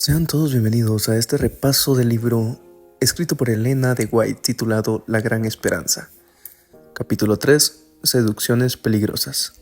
Sean todos bienvenidos a este repaso del libro escrito por Elena de White titulado La Gran Esperanza. Capítulo 3. Seducciones peligrosas.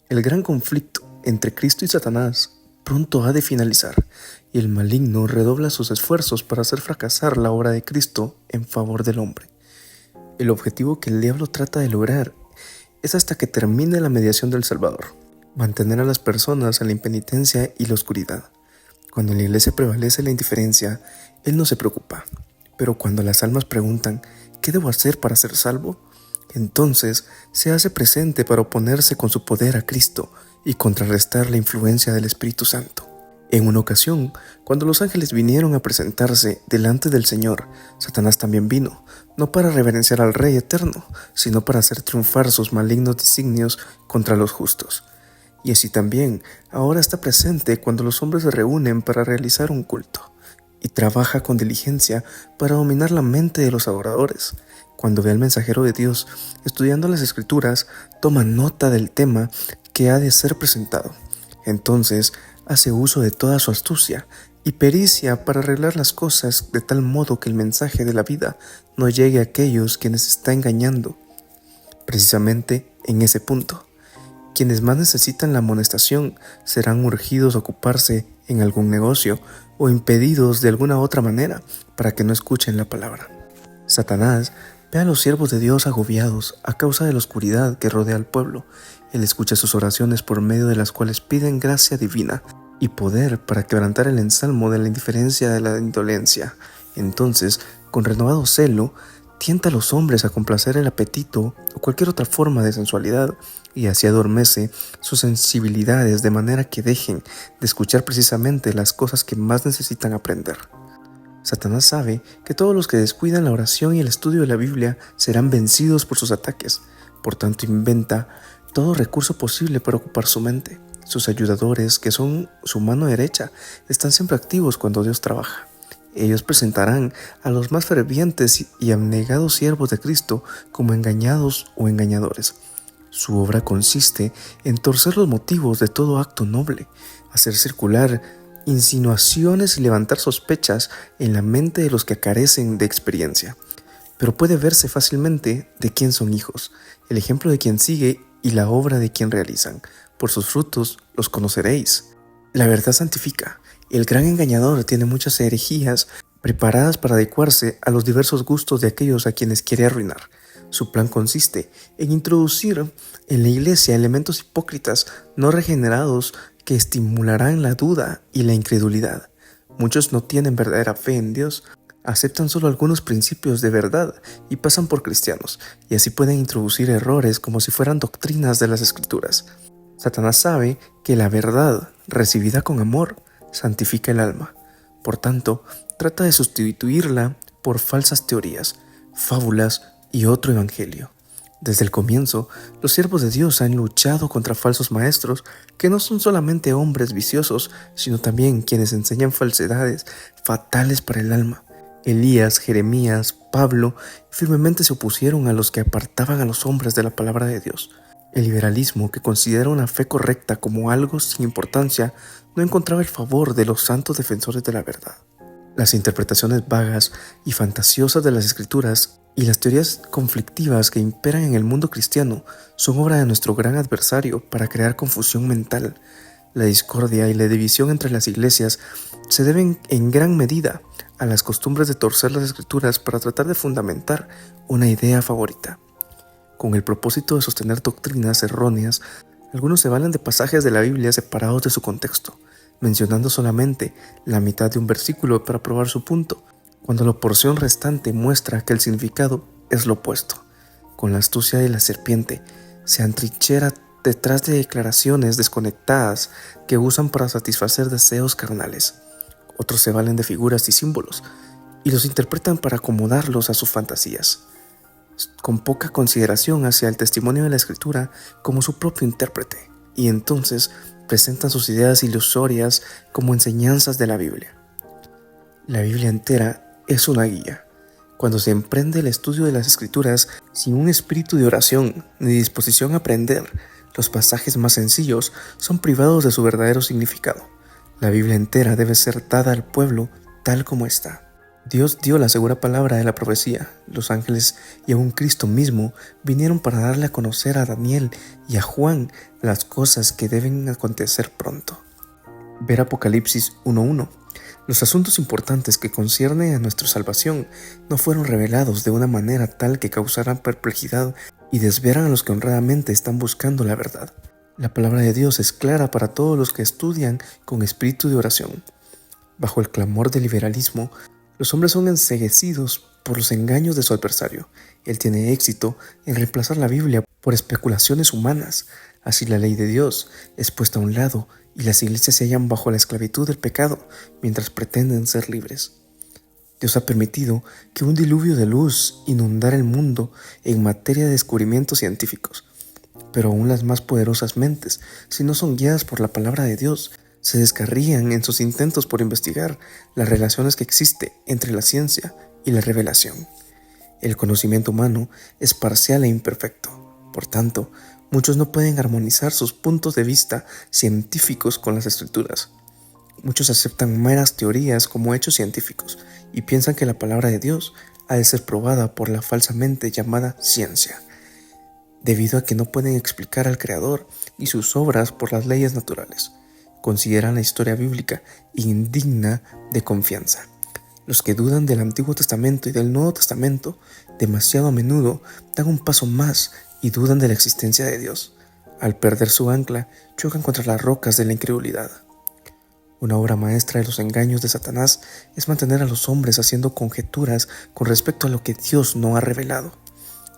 El gran conflicto entre Cristo y Satanás pronto ha de finalizar, y el maligno redobla sus esfuerzos para hacer fracasar la obra de Cristo en favor del hombre. El objetivo que el diablo trata de lograr es hasta que termine la mediación del Salvador, mantener a las personas en la impenitencia y la oscuridad. Cuando en la iglesia prevalece la indiferencia, él no se preocupa. Pero cuando las almas preguntan, ¿qué debo hacer para ser salvo?, entonces se hace presente para oponerse con su poder a Cristo y contrarrestar la influencia del Espíritu Santo. En una ocasión, cuando los ángeles vinieron a presentarse delante del Señor, Satanás también vino, no para reverenciar al Rey eterno, sino para hacer triunfar sus malignos designios contra los justos. Y así también, ahora está presente cuando los hombres se reúnen para realizar un culto, y trabaja con diligencia para dominar la mente de los adoradores. Cuando ve al mensajero de Dios estudiando las Escrituras, toma nota del tema que ha de ser presentado. Entonces, hace uso de toda su astucia y pericia para arreglar las cosas de tal modo que el mensaje de la vida no llegue a aquellos quienes está engañando. Precisamente en ese punto, quienes más necesitan la amonestación serán urgidos a ocuparse en algún negocio o impedidos de alguna otra manera para que no escuchen la palabra. Satanás ve a los siervos de Dios agobiados a causa de la oscuridad que rodea al pueblo. Él escucha sus oraciones por medio de las cuales piden gracia divina y poder para quebrantar el ensalmo de la indiferencia de la indolencia. Entonces, con renovado celo, tienta a los hombres a complacer el apetito o cualquier otra forma de sensualidad, y así adormece sus sensibilidades de manera que dejen de escuchar precisamente las cosas que más necesitan aprender. Satanás sabe que todos los que descuidan la oración y el estudio de la Biblia serán vencidos por sus ataques. Por tanto, inventa todo recurso posible para ocupar su mente. Sus ayudadores, que son su mano derecha, están siempre activos cuando Dios trabaja. Ellos presentarán a los más fervientes y abnegados siervos de Cristo como engañados o engañadores. Su obra consiste en torcer los motivos de todo acto noble, hacer circular insinuaciones y levantar sospechas en la mente de los que carecen de experiencia. Pero puede verse fácilmente de quién son hijos, el ejemplo de quien sigue y la obra de quien realizan. Por sus frutos los conoceréis. La verdad santifica. El gran engañador tiene muchas herejías preparadas para adecuarse a los diversos gustos de aquellos a quienes quiere arruinar. Su plan consiste en introducir en la iglesia elementos hipócritas no regenerados que estimularán la duda y la incredulidad. Muchos no tienen verdadera fe en Dios, aceptan solo algunos principios de verdad y pasan por cristianos, y así pueden introducir errores como si fueran doctrinas de las Escrituras. Satanás sabe que la verdad, recibida con amor, santifica el alma. Por tanto, trata de sustituirla por falsas teorías, fábulas y otro evangelio. Desde el comienzo, los siervos de Dios han luchado contra falsos maestros que no son solamente hombres viciosos, sino también quienes enseñan falsedades fatales para el alma. Elías, Jeremías, Pablo firmemente se opusieron a los que apartaban a los hombres de la palabra de Dios. El liberalismo, que considera una fe correcta como algo sin importancia, no encontraba el favor de los santos defensores de la verdad. Las interpretaciones vagas y fantasiosas de las Escrituras y las teorías conflictivas que imperan en el mundo cristiano son obra de nuestro gran adversario para crear confusión mental. La discordia y la división entre las iglesias se deben en gran medida a las costumbres de torcer las Escrituras para tratar de fundamentar una idea favorita. Con el propósito de sostener doctrinas erróneas, algunos se valen de pasajes de la Biblia separados de su contexto, mencionando solamente la mitad de un versículo para probar su punto, cuando la porción restante muestra que el significado es lo opuesto. Con la astucia de la serpiente, se atrinchera detrás de declaraciones desconectadas que usan para satisfacer deseos carnales. Otros se valen de figuras y símbolos y los interpretan para acomodarlos a sus fantasías, con poca consideración hacia el testimonio de la Escritura como su propio intérprete, y entonces presentan sus ideas ilusorias como enseñanzas de la Biblia. La Biblia entera es una guía. Cuando se emprende el estudio de las Escrituras sin un espíritu de oración ni disposición a aprender, los pasajes más sencillos son privados de su verdadero significado. La Biblia entera debe ser dada al pueblo tal como está. Dios dio la segura palabra de la profecía. Los ángeles y aún Cristo mismo vinieron para darle a conocer a Daniel y a Juan las cosas que deben acontecer pronto. Ver Apocalipsis 1:1. Los asuntos importantes que conciernen a nuestra salvación no fueron revelados de una manera tal que causaran perplejidad y desvieran a los que honradamente están buscando la verdad. La palabra de Dios es clara para todos los que estudian con espíritu de oración. Bajo el clamor del liberalismo, los hombres son enceguecidos por los engaños de su adversario. Él tiene éxito en reemplazar la Biblia por especulaciones humanas. Así la ley de Dios es puesta a un lado y las iglesias se hallan bajo la esclavitud del pecado mientras pretenden ser libres. Dios ha permitido que un diluvio de luz inundara el mundo en materia de descubrimientos científicos. Pero aún las más poderosas mentes, si no son guiadas por la palabra de Dios, se descarrían en sus intentos por investigar las relaciones que existen entre la ciencia y la revelación. El conocimiento humano es parcial e imperfecto. Por tanto, muchos no pueden armonizar sus puntos de vista científicos con las escrituras. Muchos aceptan meras teorías como hechos científicos y piensan que la palabra de Dios ha de ser probada por la falsamente llamada ciencia, debido a que no pueden explicar al Creador y sus obras por las leyes naturales. Consideran la historia bíblica indigna de confianza. Los que dudan del Antiguo Testamento y del Nuevo Testamento demasiado a menudo dan un paso más y dudan de la existencia de Dios. Al perder su ancla, chocan contra las rocas de la incredulidad. Una obra maestra de los engaños de Satanás es mantener a los hombres haciendo conjeturas con respecto a lo que Dios no ha revelado.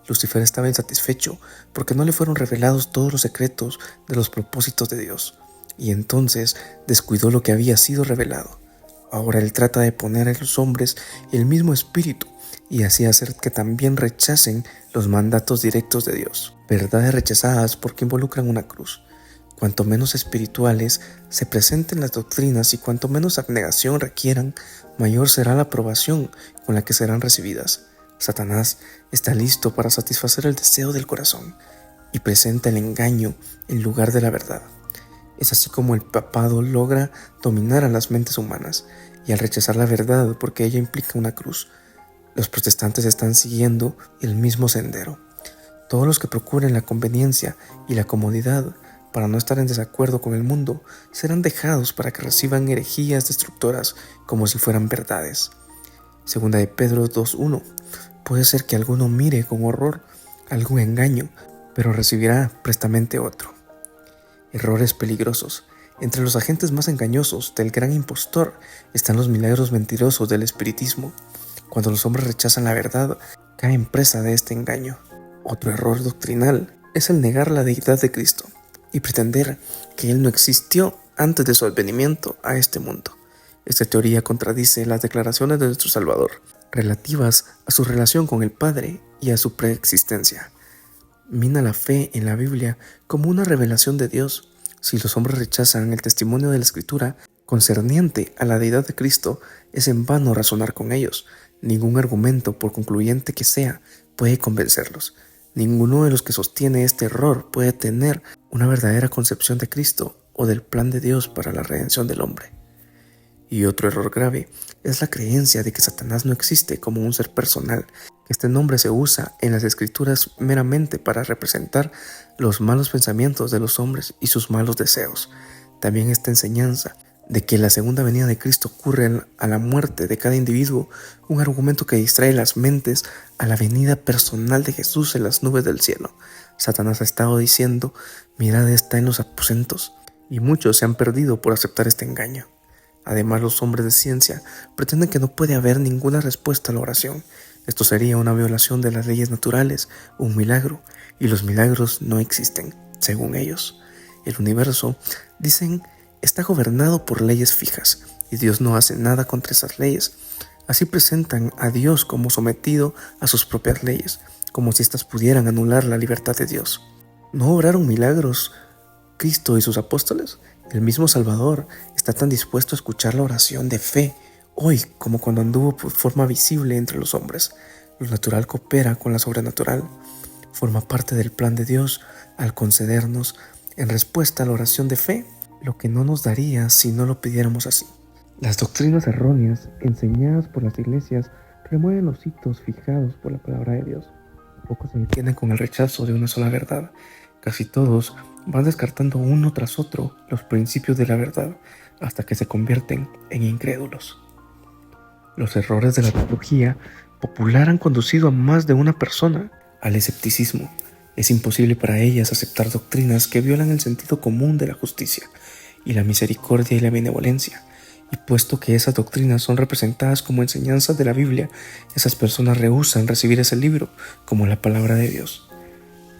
Lucifer estaba insatisfecho porque no le fueron revelados todos los secretos de los propósitos de Dios, y entonces descuidó lo que había sido revelado. Ahora él trata de poner en los hombres el mismo espíritu y así hacer que también rechacen los mandatos directos de Dios, verdades rechazadas porque involucran una cruz. Cuanto menos espirituales se presenten las doctrinas y cuanto menos abnegación requieran, mayor será la aprobación con la que serán recibidas. Satanás está listo para satisfacer el deseo del corazón y presenta el engaño en lugar de la verdad. Es así como el papado logra dominar a las mentes humanas y al rechazar la verdad porque ella implica una cruz, los protestantes están siguiendo el mismo sendero. Todos los que procuren la conveniencia y la comodidad para no estar en desacuerdo con el mundo serán dejados para que reciban herejías destructoras como si fueran verdades. Segunda de Pedro 2:1. Puede ser que alguno mire con horror algún engaño, pero recibirá prestamente otro. Errores peligrosos. Entre los agentes más engañosos del gran impostor están los milagros mentirosos del espiritismo. Cuando los hombres rechazan la verdad, caen presa de este engaño. Otro error doctrinal es el negar la deidad de Cristo y pretender que Él no existió antes de su advenimiento a este mundo. Esta teoría contradice las declaraciones de nuestro Salvador relativas a su relación con el Padre y a su preexistencia. Mina la fe en la Biblia como una revelación de Dios. Si los hombres rechazan el testimonio de la Escritura concerniente a la deidad de Cristo, es en vano razonar con ellos. Ningún argumento, por concluyente que sea, puede convencerlos. Ninguno de los que sostiene este error puede tener una verdadera concepción de Cristo o del plan de Dios para la redención del hombre. Y otro error grave es la creencia de que Satanás no existe como un ser personal, que este nombre se usa en las Escrituras meramente para representar los malos pensamientos de los hombres y sus malos deseos. También esta enseñanza de que la segunda venida de Cristo ocurre a la muerte de cada individuo, un argumento que distrae las mentes a la venida personal de Jesús en las nubes del cielo. Satanás ha estado diciendo: mirad, está en los aposentos, y muchos se han perdido por aceptar este engaño. Además, los hombres de ciencia pretenden que no puede haber ninguna respuesta a la oración. Esto sería una violación de las leyes naturales, un milagro, y los milagros no existen, según ellos. El universo, dicen, está gobernado por leyes fijas, y Dios no hace nada contra esas leyes. Así presentan a Dios como sometido a sus propias leyes, como si éstas pudieran anular la libertad de Dios. ¿No obraron milagros Cristo y sus apóstoles? El mismo Salvador está tan dispuesto a escuchar la oración de fe hoy como cuando anduvo por forma visible entre los hombres. Lo natural coopera con la sobrenatural. Forma parte del plan de Dios al concedernos, en respuesta a la oración de fe, lo que no nos daría si no lo pidiéramos así. Las doctrinas erróneas enseñadas por las iglesias remueven los hitos fijados por la palabra de Dios. Pocos se detienen con el rechazo de una sola verdad. Casi todos van descartando uno tras otro los principios de la verdad hasta que se convierten en incrédulos. Los errores de la teología popular han conducido a más de una persona al escepticismo. Es imposible para ellas aceptar doctrinas que violan el sentido común de la justicia y la misericordia y la benevolencia. Y puesto que esas doctrinas son representadas como enseñanzas de la Biblia, esas personas rehúsan recibir ese libro como la palabra de Dios.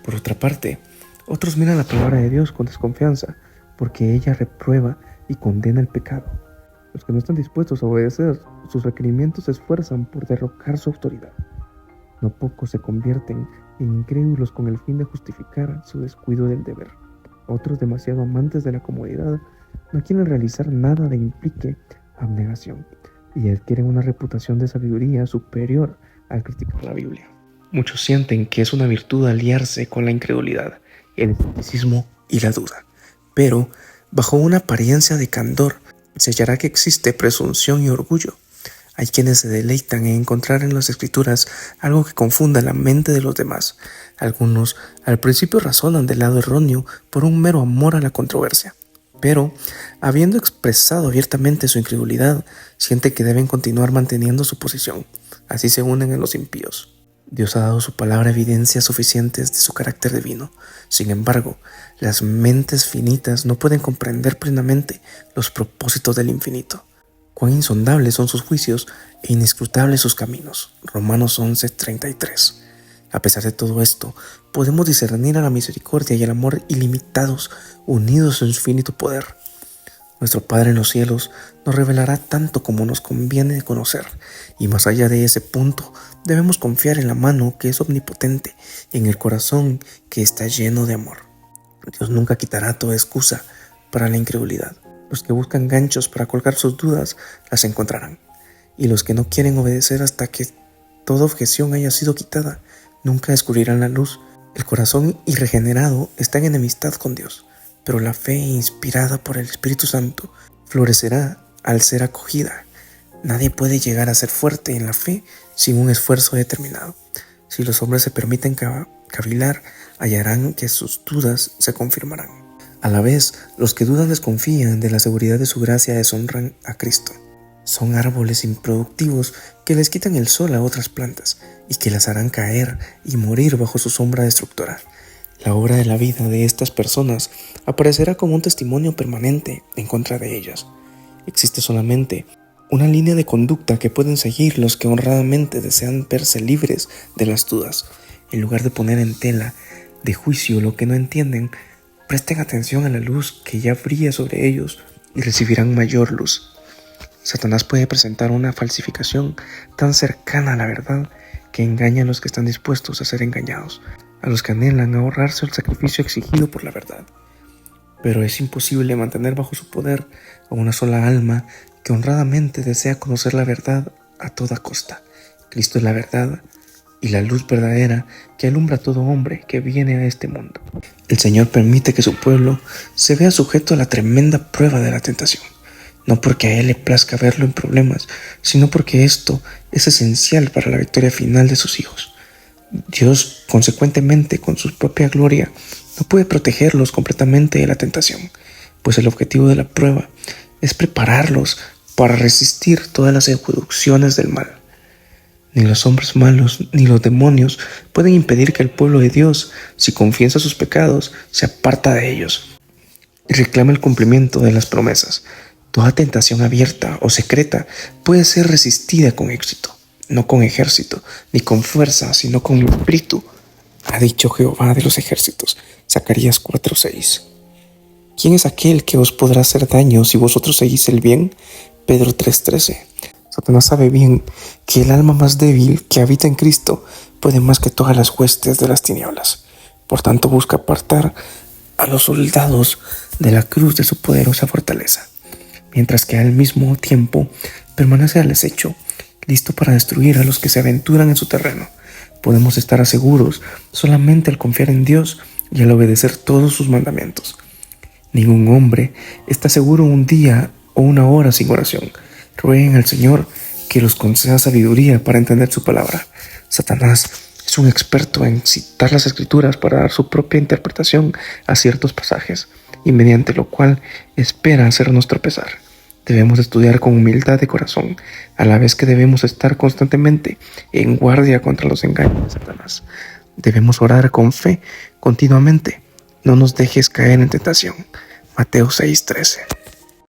Por otra parte, otros miran la palabra de Dios con desconfianza, porque ella reprueba y condena el pecado. Los que no están dispuestos a obedecer sus requerimientos se esfuerzan por derrocar su autoridad. No pocos se convierten en incrédulos con el fin de justificar su descuido del deber. Otros, demasiado amantes de la comodidad, no quieren realizar nada de implique abnegación y adquieren una reputación de sabiduría superior al criticar la Biblia. Muchos sienten que es una virtud aliarse con la incredulidad, el escepticismo y la duda, pero bajo una apariencia de candor se hallará que existe presunción y orgullo. Hay quienes se deleitan en encontrar en las escrituras algo que confunda la mente de los demás. Algunos al principio razonan del lado erróneo por un mero amor a la controversia, pero habiendo expresado abiertamente su incredulidad, sienten que deben continuar manteniendo su posición. Así se unen en los impíos. Dios ha dado su palabra evidencias suficientes de su carácter divino. Sin embargo, las mentes finitas no pueden comprender plenamente los propósitos del infinito. Cuán insondables son sus juicios e inescrutables sus caminos. Romanos 11:33. A pesar de todo esto, podemos discernir a la misericordia y el amor ilimitados unidos en su infinito poder. Nuestro Padre en los cielos nos revelará tanto como nos conviene conocer, y más allá de ese punto, debemos confiar en la mano que es omnipotente y en el corazón que está lleno de amor. Dios nunca quitará toda excusa para la incredulidad. Los que buscan ganchos para colgar sus dudas las encontrarán, y los que no quieren obedecer hasta que toda objeción haya sido quitada, nunca descubrirán la luz. El corazón irregenerado está en enemistad con Dios, pero la fe inspirada por el Espíritu Santo florecerá al ser acogida. Nadie puede llegar a ser fuerte en la fe sin un esfuerzo determinado. Si los hombres se permiten cavilar, hallarán que sus dudas se confirmarán. A la vez, los que dudan desconfían de la seguridad de su gracia y deshonran a Cristo. Son árboles improductivos que les quitan el sol a otras plantas y que las harán caer y morir bajo su sombra destructora. La obra de la vida de estas personas aparecerá como un testimonio permanente en contra de ellas. Existe solamente una línea de conducta que pueden seguir los que honradamente desean verse libres de las dudas. En lugar de poner en tela de juicio lo que no entienden, presten atención a la luz que ya brilla sobre ellos y recibirán mayor luz. Satanás puede presentar una falsificación tan cercana a la verdad que engaña a los que están dispuestos a ser engañados, a los que anhelan ahorrarse el sacrificio exigido por la verdad. Pero es imposible mantener bajo su poder a una sola alma que honradamente desea conocer la verdad a toda costa. Cristo es la verdad y la luz verdadera que alumbra a todo hombre que viene a este mundo. El Señor permite que su pueblo se vea sujeto a la tremenda prueba de la tentación, no porque a Él le plazca verlo en problemas, sino porque esto es esencial para la victoria final de sus hijos. Dios, consecuentemente, con su propia gloria, no puede protegerlos completamente de la tentación, pues el objetivo de la prueba es prepararlos para resistir todas las seducciones del mal. Ni los hombres malos ni los demonios pueden impedir que el pueblo de Dios, si confiesa sus pecados, se aparta de ellos y reclama el cumplimiento de las promesas. Toda tentación abierta o secreta puede ser resistida con éxito, no con ejército, ni con fuerza, sino con mi espíritu, ha dicho Jehová de los ejércitos. Zacarías 4:6. ¿Quién es aquel que os podrá hacer daño si vosotros seguís el bien? Pedro 3:13. Satanás sabe bien que el alma más débil que habita en Cristo puede más que todas las huestes de las tinieblas. Por tanto, busca apartar a los soldados de la cruz de su poderosa fortaleza, mientras que al mismo tiempo permanece al acecho, listo para destruir a los que se aventuran en su terreno. Podemos estar seguros solamente al confiar en Dios y al obedecer todos sus mandamientos. Ningún hombre está seguro un día o una hora sin oración. Rueguen al Señor que los conceda sabiduría para entender su palabra. Satanás es un experto en citar las Escrituras para dar su propia interpretación a ciertos pasajes, y mediante lo cual espera hacernos tropezar. Debemos estudiar con humildad de corazón, a la vez que debemos estar constantemente en guardia contra los engaños de Satanás. Debemos orar con fe continuamente. No nos dejes caer en tentación. Mateo 6:13.